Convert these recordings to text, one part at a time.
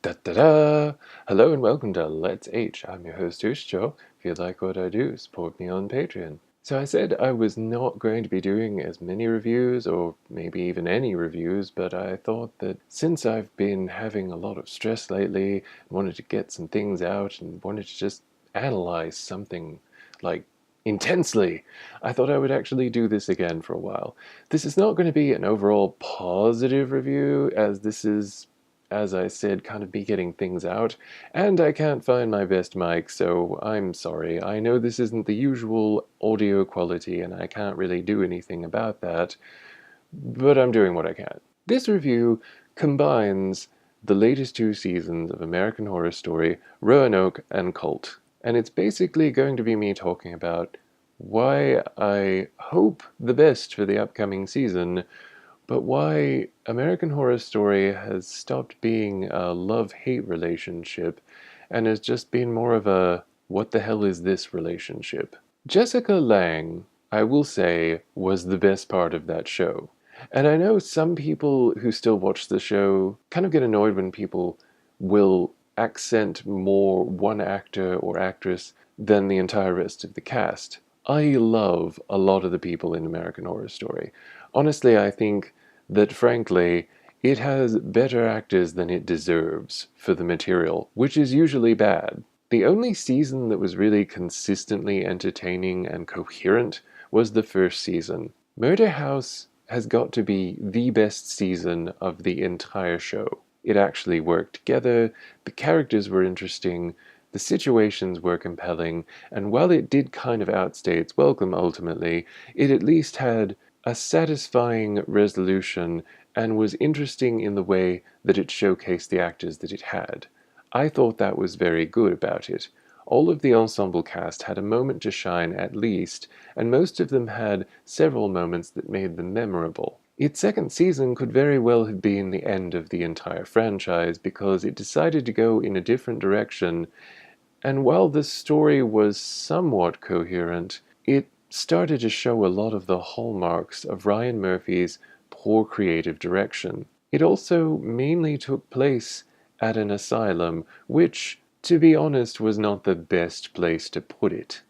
Da da da! Hello and welcome to Let's H. I'm your host, Joe. If you like what I do, support me on Patreon. So I said I was not going to be doing as many reviews, or maybe even any reviews, but I thought that since I've been having a lot of stress lately, and wanted to get some things out, and wanted to just analyze something like intensely, I thought I would actually do this again for a while. This is not going to be an overall positive review, as this is, as I said, kind of be getting things out, and I can't find my best mic, so I'm sorry. I know this isn't the usual audio quality, and I can't really do anything about that, but I'm doing what I can. This review combines the latest two seasons of American Horror Story, Roanoke and Cult, and it's basically going to be me talking about why I hope the best for the upcoming season, but why American Horror Story has stopped being a love-hate relationship and has just been more of a what the hell is this relationship. Jessica Lange, I will say, was the best part of that show. And I know some people who still watch the show kind of get annoyed when people will accent more one actor or actress than the entire rest of the cast. I love a lot of the people in American Horror Story. Honestly, I think that frankly, it has better actors than it deserves for the material, which is usually bad. The only season that was really consistently entertaining and coherent was the first season. Murder House has got to be the best season of the entire show. It actually worked together, the characters were interesting, the situations were compelling, and while it did kind of outstay its welcome ultimately, it at least had a satisfying resolution and was interesting in the way that it showcased the actors that it had. I thought that was very good about it. All of the ensemble cast had a moment to shine at least, and most of them had several moments that made them memorable. Its second season could very well have been the end of the entire franchise because it decided to go in a different direction, and while the story was somewhat coherent, it started to show a lot of the hallmarks of Ryan Murphy's poor creative direction. It also mainly took place at an asylum, which, to be honest, was not the best place to put it.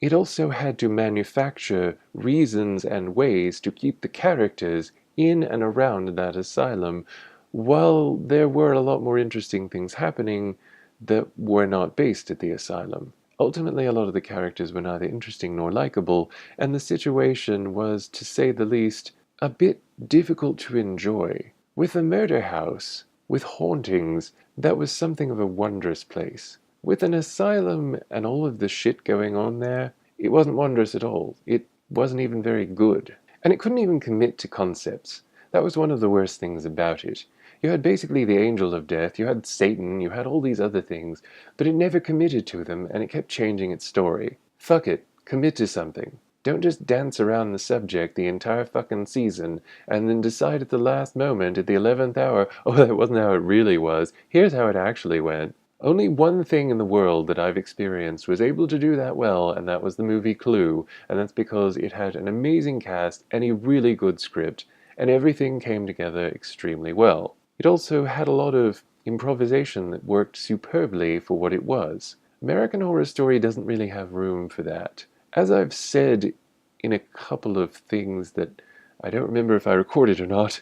It also had to manufacture reasons and ways to keep the characters in and around that asylum, while there were a lot more interesting things happening that were not based at the asylum. Ultimately, a lot of the characters were neither interesting nor likable, and the situation was, to say the least, a bit difficult to enjoy. With a murder house, with hauntings, that was something of a wondrous place. With an asylum and all of the shit going on there, it wasn't wondrous at all. It wasn't even very good. And it couldn't even commit to concepts. That was one of the worst things about it. You had basically the angel of death, you had Satan, you had all these other things, but it never committed to them, and it kept changing its story. Fuck it, commit to something. Don't just dance around the subject the entire fucking season, and then decide at the last moment, at the 11th hour, oh, that wasn't how it really was, here's how it actually went. Only one thing in the world that I've experienced was able to do that well, and that was the movie Clue, and that's because it had an amazing cast and a really good script, and everything came together extremely well. It also had a lot of improvisation that worked superbly for what it was. American Horror Story doesn't really have room for that. As I've said in a couple of things that I don't remember if I recorded or not,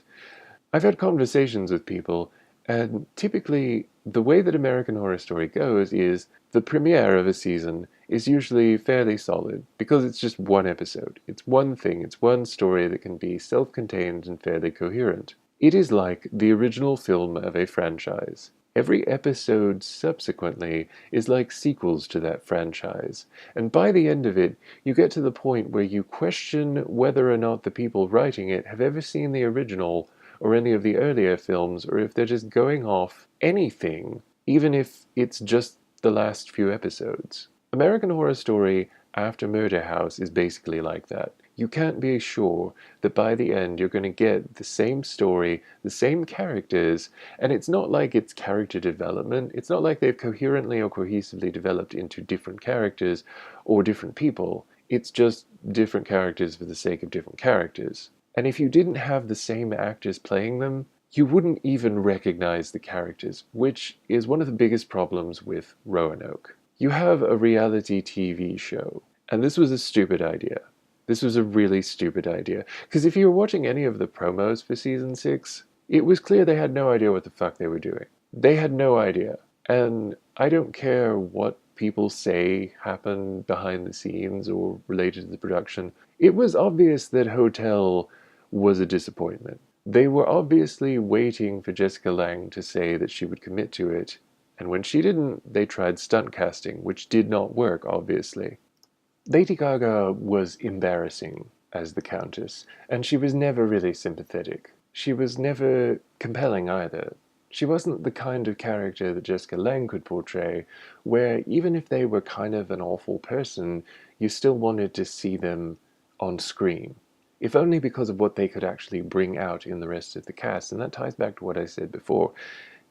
I've had conversations with people, and typically the way that American Horror Story goes is the premiere of a season is usually fairly solid because it's just one episode. It's one thing, it's one story that can be self-contained and fairly coherent. It is like the original film of a franchise. Every episode subsequently is like sequels to that franchise, and by the end of it, you get to the point where you question whether or not the people writing it have ever seen the original or any of the earlier films, or if they're just going off anything, even if it's just the last few episodes. American Horror Story after Murder House is basically like that. You can't be sure that by the end you're going to get the same story, the same characters, and it's not like it's character development. It's not like they've coherently or cohesively developed into different characters or different people. It's just different characters for the sake of different characters. And if you didn't have the same actors playing them, you wouldn't even recognize the characters, which is one of the biggest problems with Roanoke. You have a reality TV show, and this was a stupid idea. This was a really stupid idea. Because if you were watching any of the promos for season 6, it was clear they had no idea what the fuck they were doing. They had no idea. And I don't care what people say happened behind the scenes or related to the production. It was obvious that Hotel was a disappointment. They were obviously waiting for Jessica Lange to say that she would commit to it, and when she didn't, they tried stunt casting, which did not work, obviously. Lady Gaga was embarrassing as the Countess, and she was never really sympathetic. She was never compelling either. She wasn't the kind of character that Jessica Lange could portray, where even if they were kind of an awful person, you still wanted to see them on screen. If only because of what they could actually bring out in the rest of the cast, and that ties back to what I said before.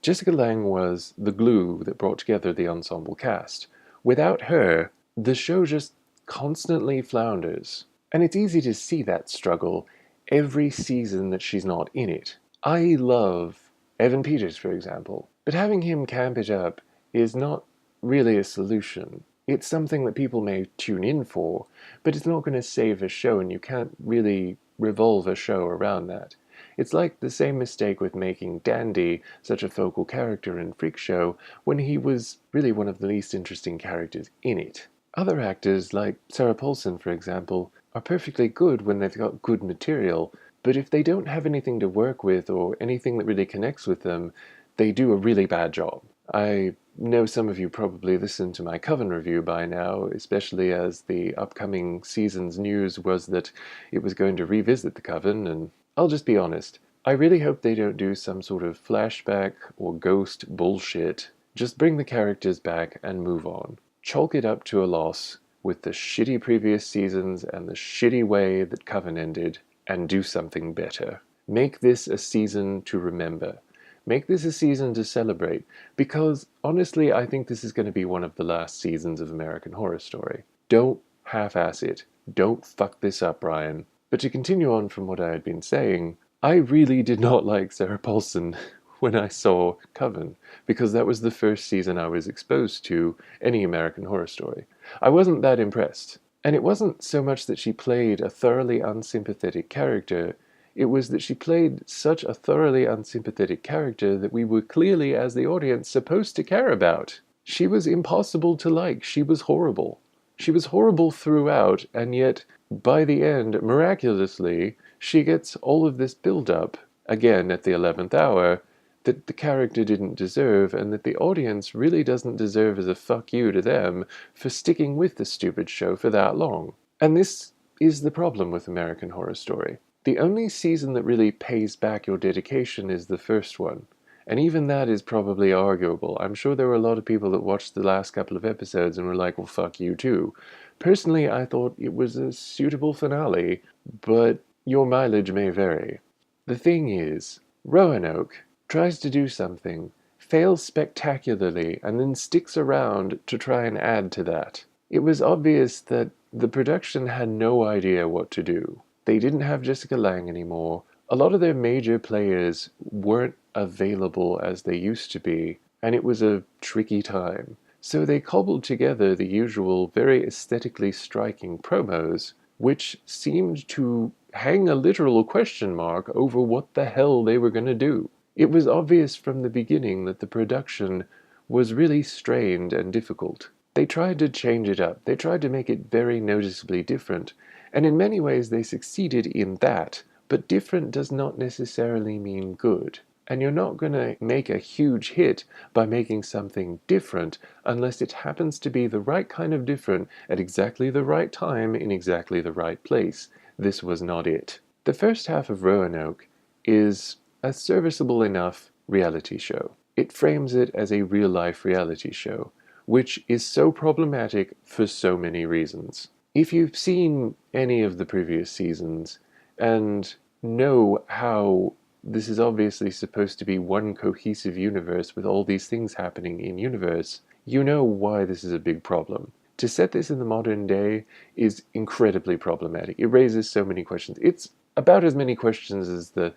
Jessica Lange was the glue that brought together the ensemble cast. Without her, the show just constantly flounders. And it's easy to see that struggle every season that she's not in it. I love Evan Peters, for example, but having him camp it up is not really a solution. It's something that people may tune in for, but it's not going to save a show, and you can't really revolve a show around that. It's like the same mistake with making Dandy such a focal character in Freak Show when he was really one of the least interesting characters in it. Other actors, like Sarah Paulson for example, are perfectly good when they've got good material, but if they don't have anything to work with or anything that really connects with them, they do a really bad job. I know some of you probably listened to my Coven review by now, especially as the upcoming season's news was that it was going to revisit the Coven, and I'll just be honest, I really hope they don't do some sort of flashback or ghost bullshit. Just bring the characters back and move on. Chalk it up to a loss with the shitty previous seasons and the shitty way that Coven ended, and do something better. Make this a season to remember. Make this a season to celebrate, because honestly I think this is going to be one of the last seasons of American Horror Story. Don't half-ass it. Don't fuck this up, Ryan. But to continue on from what I had been saying, I really did not like Sarah Paulson when I saw Coven, because that was the first season I was exposed to any American Horror Story. I wasn't that impressed. And it wasn't so much that she played a thoroughly unsympathetic character, it was that she played such a thoroughly unsympathetic character that we were clearly, as the audience, supposed to care about. She was impossible to like. She was horrible. She was horrible throughout, and yet, by the end, miraculously, she gets all of this build-up, again at the 11th hour, that the character didn't deserve, and that the audience really doesn't deserve as a fuck you to them for sticking with the stupid show for that long. And this is the problem with American Horror Story. The only season that really pays back your dedication is the first one. And even that is probably arguable. I'm sure there were a lot of people that watched the last couple of episodes and were like, well, fuck you too. Personally, I thought it was a suitable finale, but your mileage may vary. The thing is, Roanoke tries to do something, fails spectacularly, and then sticks around to try and add to that. It was obvious that the production had no idea what to do. They didn't have Jessica Lange anymore. A lot of their major players weren't available as they used to be, and it was a tricky time. So they cobbled together the usual very aesthetically striking promos, which seemed to hang a literal question mark over what the hell they were going to do. It was obvious from the beginning that the production was really strained and difficult. They tried to change it up. They tried to make it very noticeably different, and in many ways they succeeded in that, but different does not necessarily mean good. And you're not going to make a huge hit by making something different unless it happens to be the right kind of different at exactly the right time in exactly the right place. This was not it. The first half of Roanoke is a serviceable enough reality show. It frames it as a real-life reality show, which is so problematic for so many reasons. If you've seen any of the previous seasons and know how this is obviously supposed to be one cohesive universe with all these things happening in universe, you know why this is a big problem. To set this in the modern day is incredibly problematic. It raises so many questions. It's about as many questions as the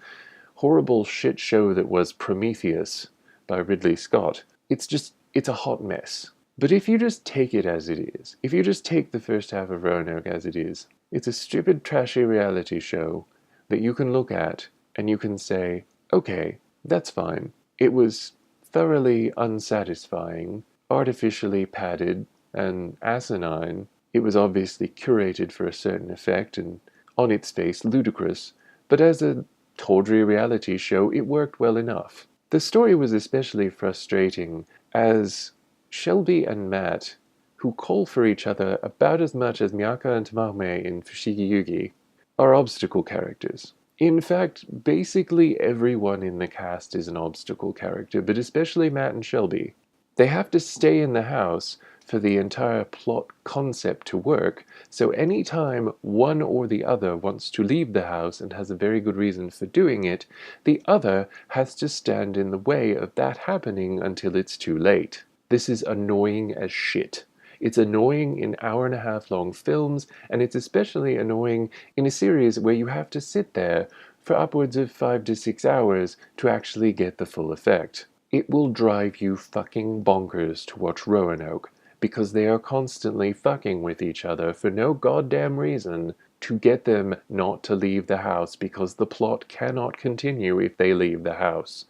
horrible shit show that was Prometheus by Ridley Scott. It's a hot mess. But if you just take it as it is, if you just take the first half of Roanoke as it is, it's a stupid, trashy reality show that you can look at and you can say, okay, that's fine. It was thoroughly unsatisfying, artificially padded, and asinine. It was obviously curated for a certain effect and, on its face, ludicrous, but as a tawdry reality show, it worked well enough. The story was especially frustrating as Shelby and Matt, who call for each other about as much as Miyaka and Tamame in Fushigi Yugi, are obstacle characters. In fact, basically everyone in the cast is an obstacle character, but especially Matt and Shelby. They have to stay in the house for the entire plot concept to work, so anytime one or the other wants to leave the house and has a very good reason for doing it, the other has to stand in the way of that happening until it's too late. This is annoying as shit. It's annoying in hour-and-a-half long films, and it's especially annoying in a series where you have to sit there for upwards of 5 to 6 hours to actually get the full effect. It will drive you fucking bonkers to watch Roanoke, because they are constantly fucking with each other for no goddamn reason to get them not to leave the house, because the plot cannot continue if they leave the house.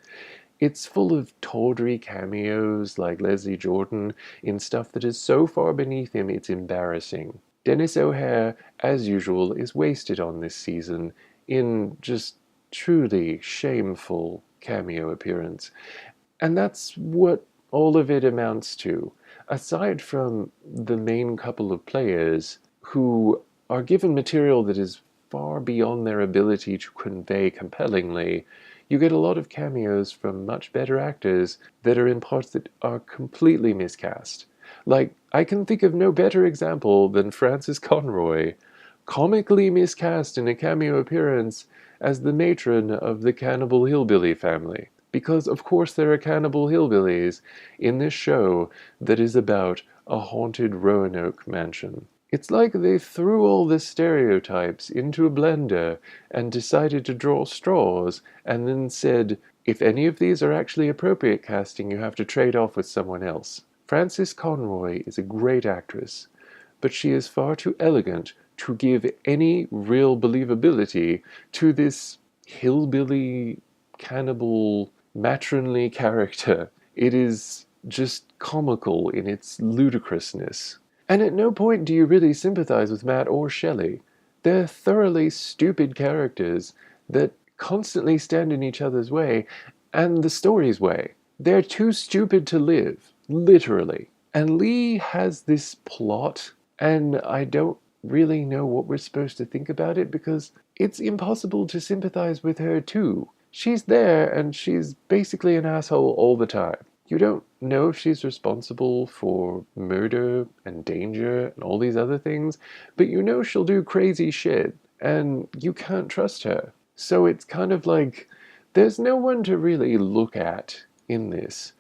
It's full of tawdry cameos like Leslie Jordan in stuff that is so far beneath him it's embarrassing. Dennis O'Hare, as usual, is wasted on this season in just truly shameful cameo appearance. And that's what all of it amounts to. Aside from the main couple of players who are given material that is far beyond their ability to convey compellingly, you get a lot of cameos from much better actors that are in parts that are completely miscast. Like, I can think of no better example than Frances Conroy, comically miscast in a cameo appearance as the matron of the Cannibal Hillbilly family. Because, of course, there are cannibal hillbillies in this show that is about a haunted Roanoke mansion. It's like they threw all the stereotypes into a blender and decided to draw straws and then said, if any of these are actually appropriate casting, you have to trade off with someone else. Frances Conroy is a great actress, but she is far too elegant to give any real believability to this hillbilly, cannibal, matronly character. It is just comical in its ludicrousness. And at no point do you really sympathize with Matt or Shelley. They're thoroughly stupid characters that constantly stand in each other's way and the story's way. They're too stupid to live, literally. And Lee has this plot, and I don't really know what we're supposed to think about it because it's impossible to sympathize with her too. She's there and she's basically an asshole all the time. You don't know if she's responsible for murder and danger and all these other things, but you know she'll do crazy shit, and you can't trust her. So it's kind of like, there's no one to really look at in this,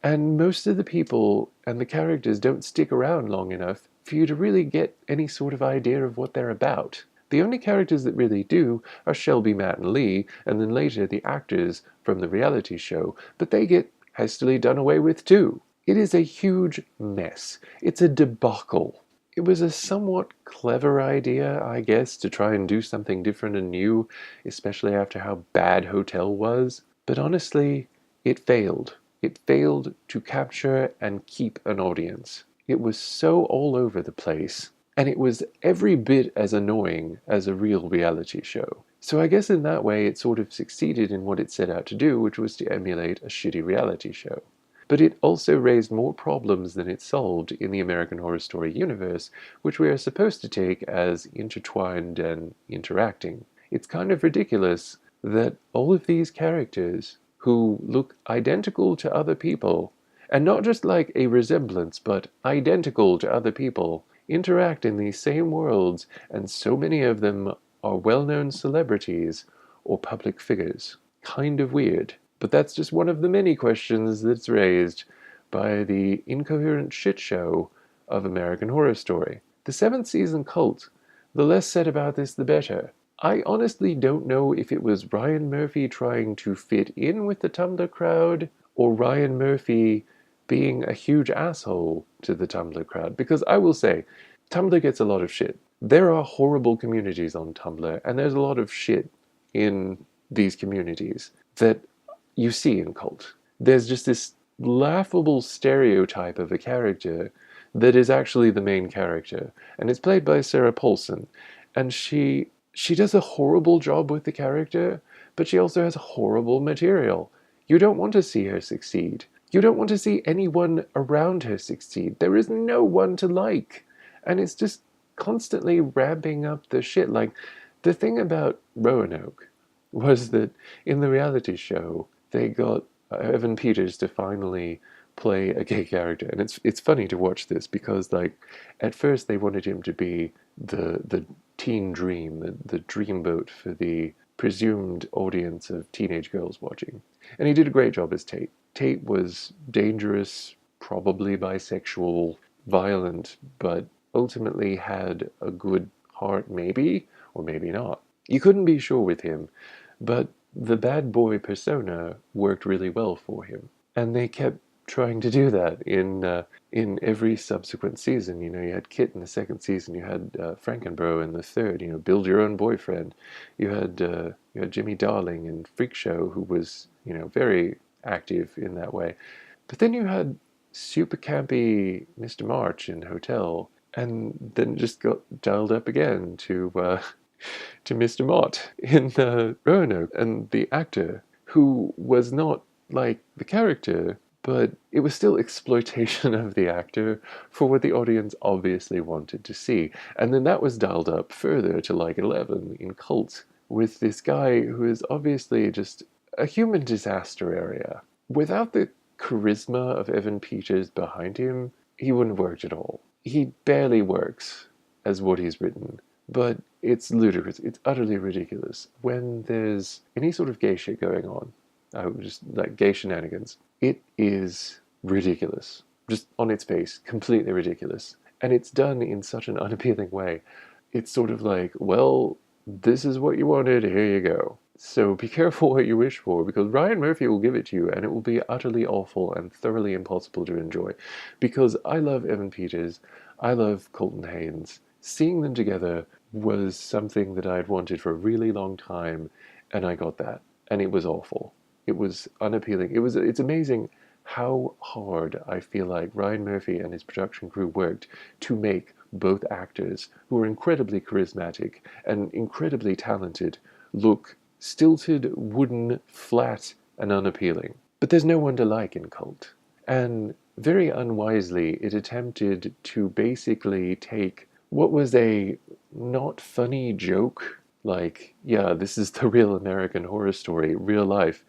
and most of the people and the characters don't stick around long enough for you to really get any sort of idea of what they're about. The only characters that really do are Shelby, Matt, and Lee, and then later the actors from the reality show, but they get hastily done away with too. It is a huge mess. It's a debacle. It was a somewhat clever idea, I guess, to try and do something different and new, especially after how bad Hotel was. But honestly, it failed. It failed to capture and keep an audience. It was so all over the place, and it was every bit as annoying as a real reality show. So I guess in that way it sort of succeeded in what it set out to do, which was to emulate a shitty reality show. But it also raised more problems than it solved in the American Horror Story universe, which we are supposed to take as intertwined and interacting. It's kind of ridiculous that all of these characters, who look identical to other people, and not just like a resemblance, but identical to other people, interact in these same worlds, and so many of them are well-known celebrities or public figures. Kind of weird. But that's just one of the many questions that's raised by the incoherent shit show of American Horror Story. The 7th season cult, the less said about this the better. I honestly don't know if it was Ryan Murphy trying to fit in with the Tumblr crowd or Ryan Murphy being a huge asshole to the Tumblr crowd. Because I will say, Tumblr gets a lot of shit. There are horrible communities on Tumblr, and there's a lot of shit in these communities that you see in Cult. There's just this laughable stereotype of a character that is actually the main character, and it's played by Sarah Paulson, and she does a horrible job with the character, but she also has horrible material. You don't want to see her succeed. You don't want to see anyone around her succeed. There is no one to like. And it's just constantly ramping up the shit. Like, the thing about Roanoke was that in the reality show, they got Evan Peters to finally play a gay character. And it's funny to watch this because, like, at first they wanted him to be the teen dream, the dreamboat for the presumed audience of teenage girls watching. And he did a great job as Tate. Tate was dangerous, probably bisexual, violent, but ultimately had a good heart, maybe, or maybe not. You couldn't be sure with him, but the bad boy persona worked really well for him. And they kept trying to do that in every subsequent season. You know, you had Kit in the second season, you had Frankenbro in the third. You know, build your own boyfriend. You had Jimmy Darling in Freak Show, who was, you know, very active in that way. But then you had super campy Mr. March in Hotel, and then just got dialed up again to Mr. Mott in Roanoke, and the actor who was not like the character, but it was still exploitation of the actor for what the audience obviously wanted to see. And then that was dialed up further to like 11 in Cult, with this guy who is obviously just a human disaster area. Without the charisma of Evan Peters behind him, he wouldn't have worked at all. He barely works as what he's written, but it's ludicrous. It's utterly ridiculous. When there's any sort of gay shit going on, just like gay shenanigans, it is ridiculous. Just on its face, completely ridiculous. And it's done in such an unappealing way. It's sort of like, well, this is what you wanted, here you go. So be careful what you wish for, because Ryan Murphy will give it to you, and it will be utterly awful and thoroughly impossible to enjoy. Because I love Evan Peters, I love Colton Haynes. Seeing them together was something that I'd wanted for a really long time, and I got that. And it was awful. It was unappealing. It's amazing how hard I feel like Ryan Murphy and his production crew worked to make both actors, who are incredibly charismatic and incredibly talented, look stilted, wooden, flat, and unappealing. But there's no one to like in Cult. And very unwisely, it attempted to basically take what was a not funny joke, like, yeah, this is the real American Horror Story, real life.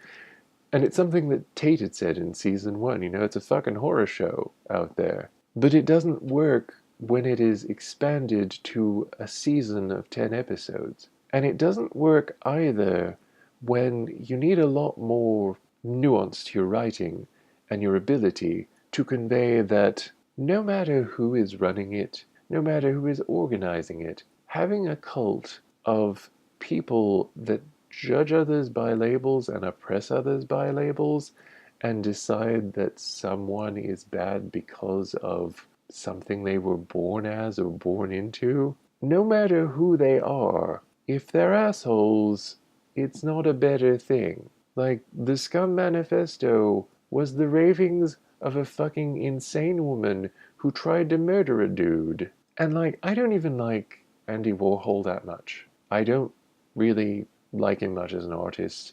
And it's something that Tate had said in season 1, you know, it's a fucking horror show out there. But it doesn't work when it is expanded to a season of 10 episodes. And it doesn't work either when you need a lot more nuance to your writing and your ability to convey that no matter who is running it, no matter who is organizing it, having a cult of people that judge others by labels and oppress others by labels and decide that someone is bad because of something they were born as or born into, no matter who they are, if they're assholes, it's not a better thing. Like, the Scum Manifesto was the ravings of a fucking insane woman who tried to murder a dude. And, like, I don't even like Andy Warhol that much. I don't really like him much as an artist.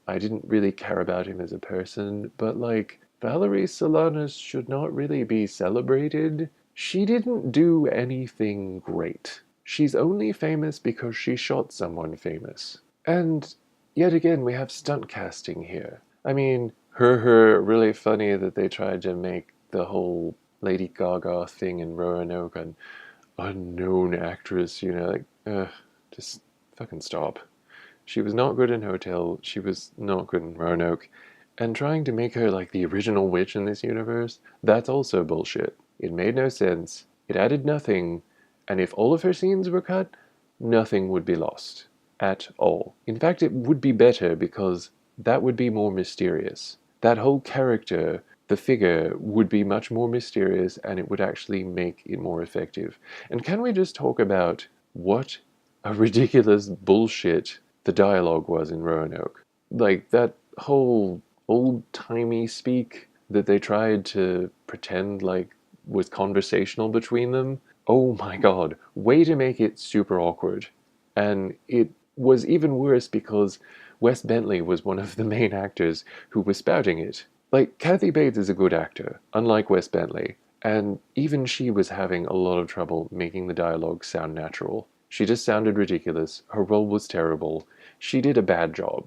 I didn't really care about him as a person, but, like, Valerie Solanas should not really be celebrated. She didn't do anything great. She's only famous because she shot someone famous. And yet again, we have stunt casting here. I mean, really funny that they tried to make the whole Lady Gaga thing in Roanoke an unknown actress, you know, like, just fucking stop. She was not good in Hotel, she was not good in Roanoke, and trying to make her like the original witch in this universe, that's also bullshit. It made no sense, it added nothing, and if all of her scenes were cut, nothing would be lost. at all. In fact, it would be better because that would be more mysterious. That whole character, the figure, would be much more mysterious and it would actually make it more effective. And can we just talk about what a ridiculous bullshit the dialogue was in Roanoke? Like that whole old-timey speak that they tried to pretend like was conversational between them. Oh my god, way to make it super awkward. And it was even worse because Wes Bentley was one of the main actors who was spouting it. Like, Kathy Bates is a good actor, unlike Wes Bentley, and even she was having a lot of trouble making the dialogue sound natural. She just sounded ridiculous, her role was terrible, she did a bad job.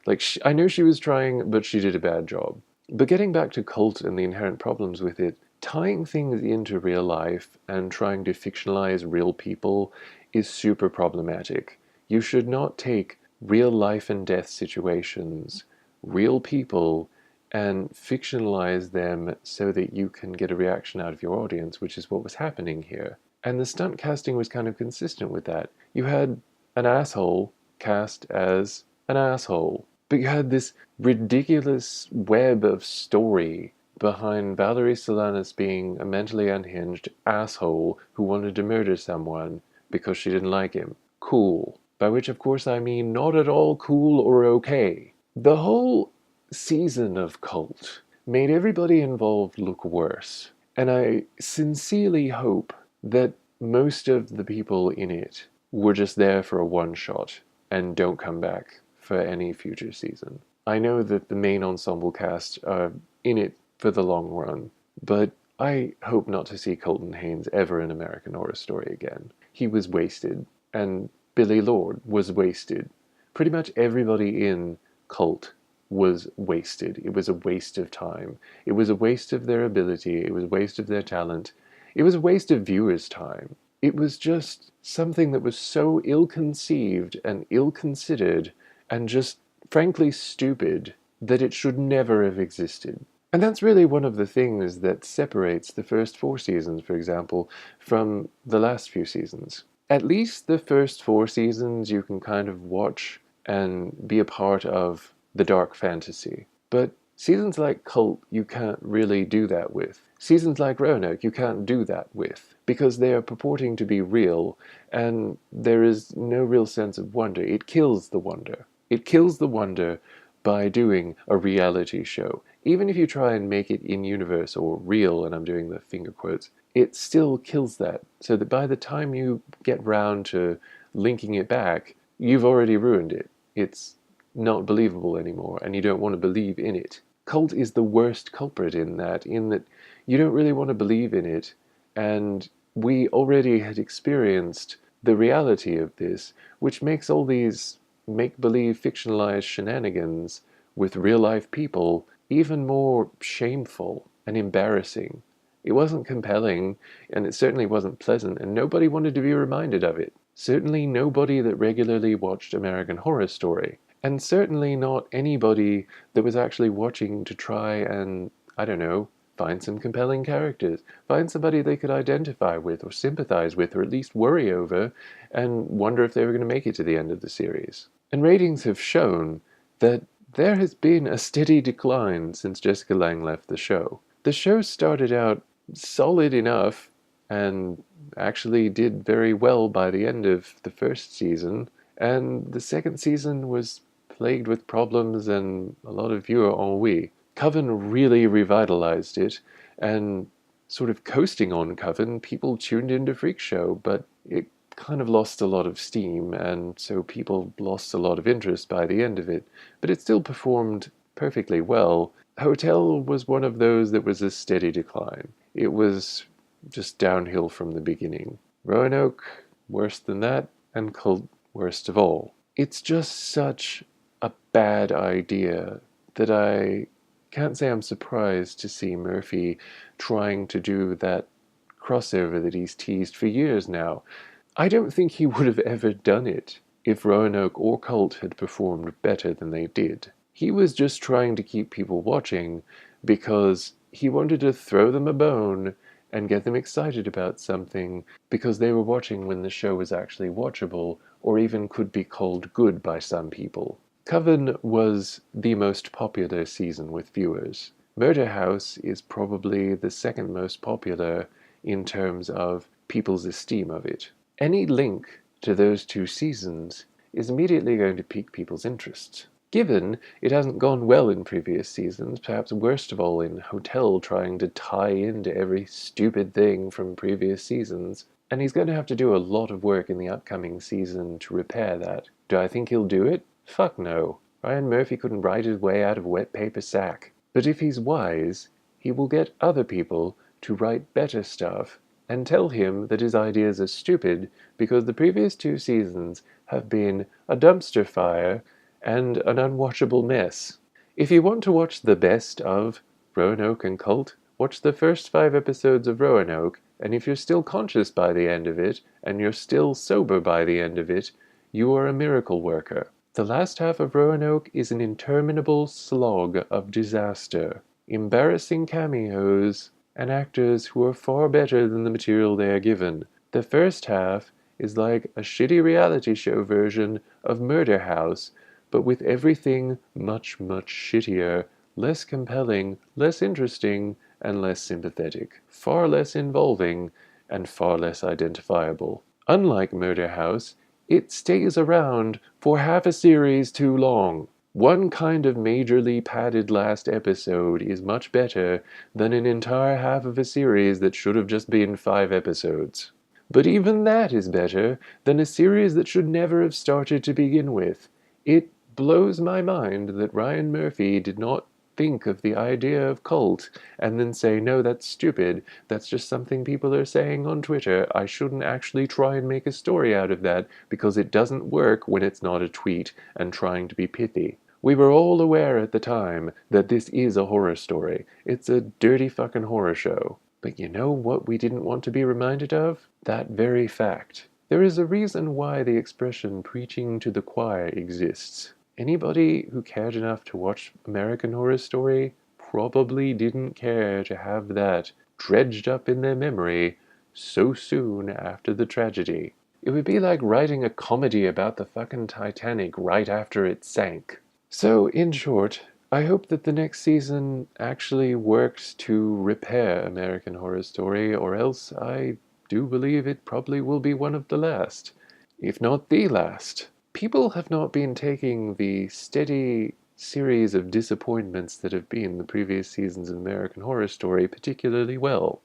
Like, I know she was trying, but she did a bad job. But getting back to Cult and the inherent problems with it, tying things into real life and trying to fictionalize real people is super problematic. You should not take real life and death situations, real people, and fictionalize them so that you can get a reaction out of your audience, which is what was happening here. And the stunt casting was kind of consistent with that. You had an asshole cast as an asshole. But you had this ridiculous web of story behind Valerie Solanas being a mentally unhinged asshole who wanted to murder someone because she didn't like him. Cool. By which, of course, I mean not at all cool or okay. The whole season of Cult made everybody involved look worse. And I sincerely hope that most of the people in it were just there for a one-shot and don't come back for any future season. I know that the main ensemble cast are in it for the long run, but I hope not to see Colton Haynes ever in American Horror Story again. He was wasted, and Billy Lord was wasted. Pretty much everybody in Cult was wasted. It was a waste of time. It was a waste of their ability. It was a waste of their talent. It was a waste of viewers' time. It was just something that was so ill-conceived and ill-considered and just frankly stupid that it should never have existed. And that's really one of the things that separates the first 4 seasons, for example, from the last few seasons. At least the first 4 seasons you can kind of watch and be a part of the dark fantasy. But seasons like Cult, you can't really do that with. Seasons like Roanoke, you can't do that with, because they are purporting to be real, and there is no real sense of wonder. It kills the wonder. It kills the wonder by doing a reality show. Even if you try and make it in-universe or real, and I'm doing the finger quotes, it still kills that, so that by the time you get round to linking it back, you've already ruined it. It's not believable anymore, and you don't want to believe in it. Cult is the worst culprit in that you don't really want to believe in it, and we already had experienced the reality of this, which makes all these make-believe fictionalized shenanigans with real-life people even more shameful and embarrassing. It wasn't compelling, and it certainly wasn't pleasant, and nobody wanted to be reminded of it. Certainly nobody that regularly watched American Horror Story, and certainly not anybody that was actually watching to try and, I don't know, find some compelling characters, find somebody they could identify with or sympathize with or at least worry over and wonder if they were going to make it to the end of the series. And ratings have shown that there has been a steady decline since Jessica Lange left the show. The show started out solid enough and actually did very well by the end of the first season, and the second season was plagued with problems and a lot of viewer ennui. Coven really revitalized it, and sort of coasting on Coven, people tuned into Freak Show, but it kind of lost a lot of steam, and so people lost a lot of interest by the end of it. But it still performed perfectly well. Hotel was one of those that was a steady decline. It was just downhill from the beginning. Roanoke, worse than that, and Cult, worst of all. It's just such a bad idea that I can't say I'm surprised to see Murphy trying to do that crossover that he's teased for years now. I don't think he would have ever done it if Roanoke or Cult had performed better than they did. He was just trying to keep people watching because he wanted to throw them a bone and get them excited about something because they were watching when the show was actually watchable or even could be called good by some people. Coven was the most popular season with viewers. Murder House is probably the second most popular in terms of people's esteem of it. Any link to those two seasons is immediately going to pique people's interest. Given it hasn't gone well in previous seasons, perhaps worst of all in Hotel trying to tie into every stupid thing from previous seasons, and he's going to have to do a lot of work in the upcoming season to repair that. Do I think he'll do it? Fuck no. Ryan Murphy couldn't write his way out of a wet paper sack. But if he's wise, he will get other people to write better stuff and tell him that his ideas are stupid because the previous two seasons have been a dumpster fire and an unwatchable mess. If you want to watch the best of Roanoke and Cult, watch the first 5 episodes of Roanoke, and if you're still conscious by the end of it, and you're still sober by the end of it, you are a miracle worker. The last half of Roanoke is an interminable slog of disaster, embarrassing cameos, and actors who are far better than the material they are given. The first half is like a shitty reality show version of Murder House, but with everything much, much shittier, less compelling, less interesting, and less sympathetic, far less involving, and far less identifiable. Unlike Murder House, it stays around for half a series too long. One kind of majorly padded last episode is much better than an entire half of a series that should have just been 5 episodes. But even that is better than a series that should never have started to begin with. It blows my mind that Ryan Murphy did not think of the idea of Cult and then say, no, that's stupid, that's just something people are saying on Twitter, I shouldn't actually try and make a story out of that because it doesn't work when it's not a tweet and trying to be pithy. We were all aware at the time that this is a horror story. It's a dirty fucking horror show. But you know what we didn't want to be reminded of? That very fact. There is a reason why the expression preaching to the choir exists. Anybody who cared enough to watch American Horror Story probably didn't care to have that dredged up in their memory so soon after the tragedy. It would be like writing a comedy about the fucking Titanic right after it sank. So, in short, I hope that the next season actually works to repair American Horror Story, or else I do believe it probably will be one of the last, if not the last. People have not been taking the steady series of disappointments that have been the previous seasons of American Horror Story particularly well.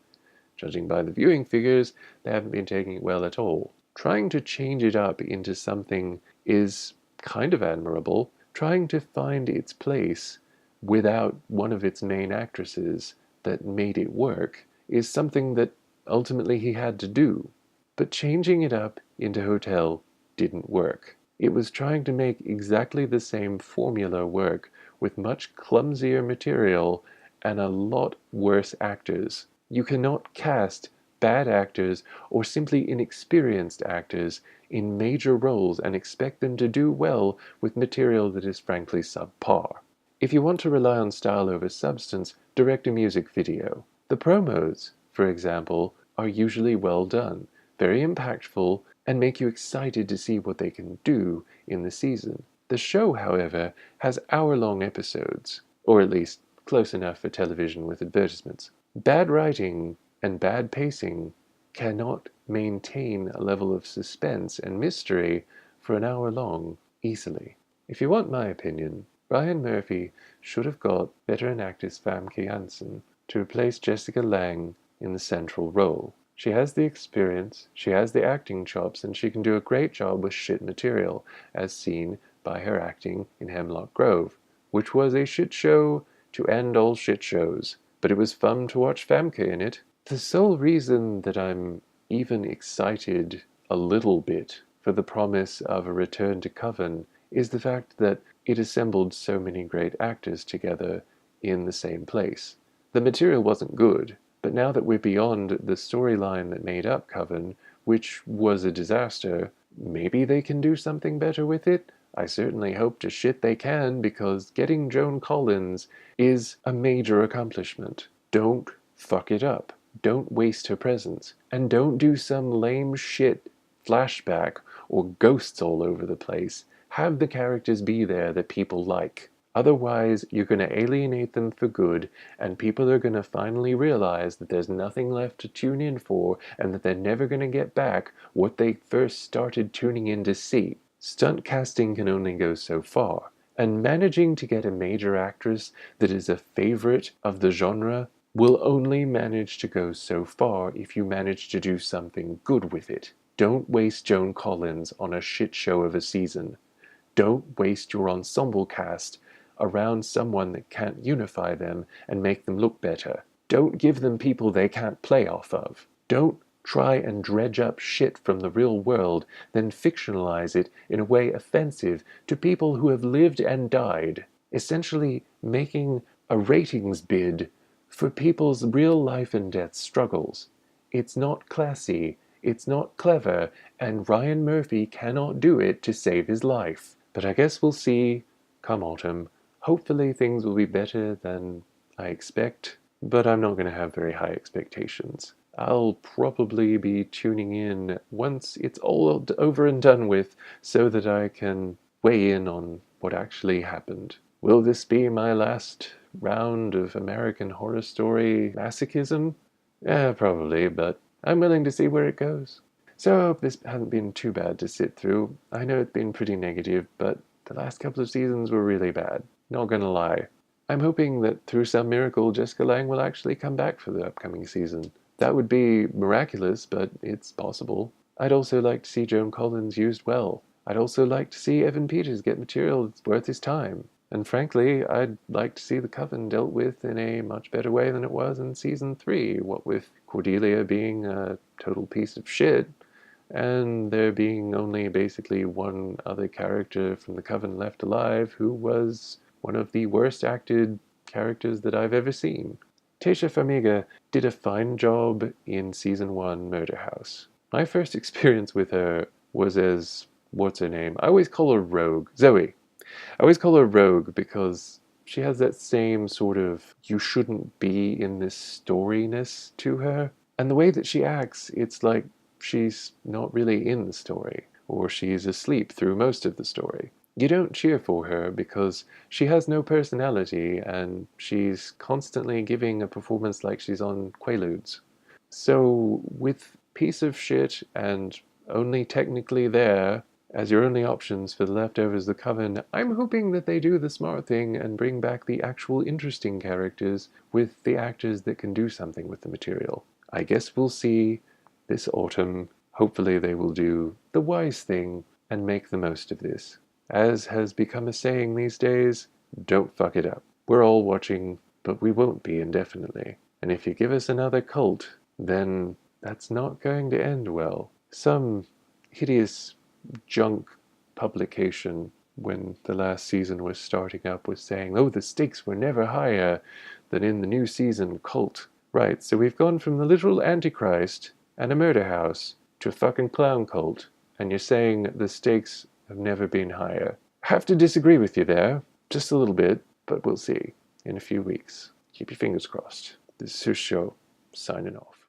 Judging by the viewing figures, they haven't been taking it well at all. Trying to change it up into something is kind of admirable. Trying to find its place without one of its main actresses that made it work is something that ultimately he had to do. But changing it up into Hotel didn't work. It was trying to make exactly the same formula work with much clumsier material and a lot worse actors. You cannot cast bad actors or simply inexperienced actors in major roles and expect them to do well with material that is frankly subpar. If you want to rely on style over substance, direct a music video. The promos, for example, are usually well done, very impactful, and make you excited to see what they can do in the season. The show, however, has hour-long episodes, or at least close enough for television with advertisements. Bad writing and bad pacing cannot maintain a level of suspense and mystery for an hour long easily. If you want my opinion, Ryan Murphy should have got veteran actress Famke Janssen to replace Jessica Lange in the central role. She has the experience, she has the acting chops, and she can do a great job with shit material, as seen by her acting in Hemlock Grove, which was a shit show to end all shit shows. But it was fun to watch Famke in it. The sole reason that I'm even excited a little bit for the promise of a return to Coven is the fact that it assembled so many great actors together in the same place. The material wasn't good, but now that we're beyond the storyline that made up Coven, which was a disaster, maybe they can do something better with it? I certainly hope to shit they can, because getting Joan Collins is a major accomplishment. Don't fuck it up. Don't waste her presence. And don't do some lame shit flashback or ghosts all over the place. Have the characters be there that people like. Otherwise, you're going to alienate them for good, and people are going to finally realize that there's nothing left to tune in for, and that they're never going to get back what they first started tuning in to see. Stunt casting can only go so far, and managing to get a major actress that is a favorite of the genre will only manage to go so far if you manage to do something good with it. Don't waste Joan Collins on a shit show of a season. Don't waste your ensemble cast around someone that can't unify them and make them look better. Don't give them people they can't play off of. Don't try and dredge up shit from the real world, then fictionalize it in a way offensive to people who have lived and died, essentially making a ratings bid for people's real life and death struggles. It's not classy, it's not clever, and Ryan Murphy cannot do it to save his life. But I guess we'll see come autumn. Hopefully things will be better than I expect, but I'm not going to have very high expectations. I'll probably be tuning in once it's all over and done with so that I can weigh in on what actually happened. Will this be my last round of American Horror Story masochism? Yeah, probably, but I'm willing to see where it goes. So I hope this hasn't been too bad to sit through. I know it's been pretty negative, but the last couple of seasons were really bad. Not gonna lie. I'm hoping that through some miracle Jessica Lange will actually come back for the upcoming season. That would be miraculous, but it's possible. I'd also like to see Joan Collins used well. I'd also like to see Evan Peters get material that's worth his time. And frankly, I'd like to see the Coven dealt with in a much better way than it was in season 3, what with Cordelia being a total piece of shit, and there being only basically one other character from the Coven left alive who was one of the worst acted characters that I've ever seen. Tasha Farmiga did a fine job in season 1 Murder House. My first experience with her was as, what's her name? I always call her Rogue. Zoe. I always call her Rogue because she has that same sort of you shouldn't be in this storyness to her. And the way that she acts, it's like she's not really in the story, or she's asleep through most of the story. You don't cheer for her because she has no personality and she's constantly giving a performance like she's on Quaaludes. So with piece of shit and only technically there as your only options for the leftovers of the Coven, I'm hoping that they do the smart thing and bring back the actual interesting characters with the actors that can do something with the material. I guess we'll see this autumn. Hopefully they will do the wise thing and make the most of this. As has become a saying these days, don't fuck it up. We're all watching, but we won't be indefinitely. And if you give us another cult, then that's not going to end well. Some hideous junk publication when the last season was starting up was saying, oh, the stakes were never higher than in the new season Cult. Right, so we've gone from the literal Antichrist and a murder house to a fucking clown cult, and you're saying the stakes have never been higher. I have to disagree with you there, just a little bit, but we'll see in a few weeks. Keep your fingers crossed. This is Show, signing off.